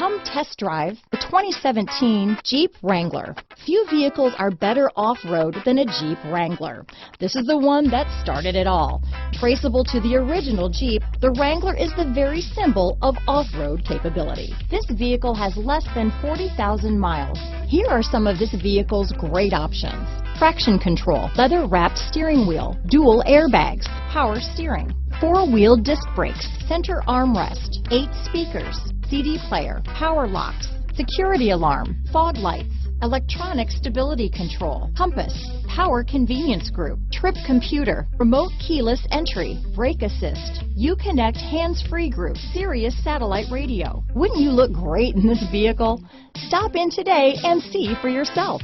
Come test drive the 2017 Jeep Wrangler. Few vehicles are better off-road than a Jeep Wrangler. This is the one that started it all. Traceable to the original Jeep, the Wrangler is the very symbol of off-road capability. This vehicle has less than 40,000 miles. Here are some of this vehicle's great options: traction control, leather-wrapped steering wheel, dual airbags, power steering, four-wheel disc brakes, center armrest, 8 speakers, CD player, power locks, security alarm, fog lights, electronic stability control, compass, power convenience group, trip computer, remote keyless entry, brake assist, Uconnect hands-free group, Sirius satellite radio. Wouldn't you look great in this vehicle? Stop in today and see for yourself.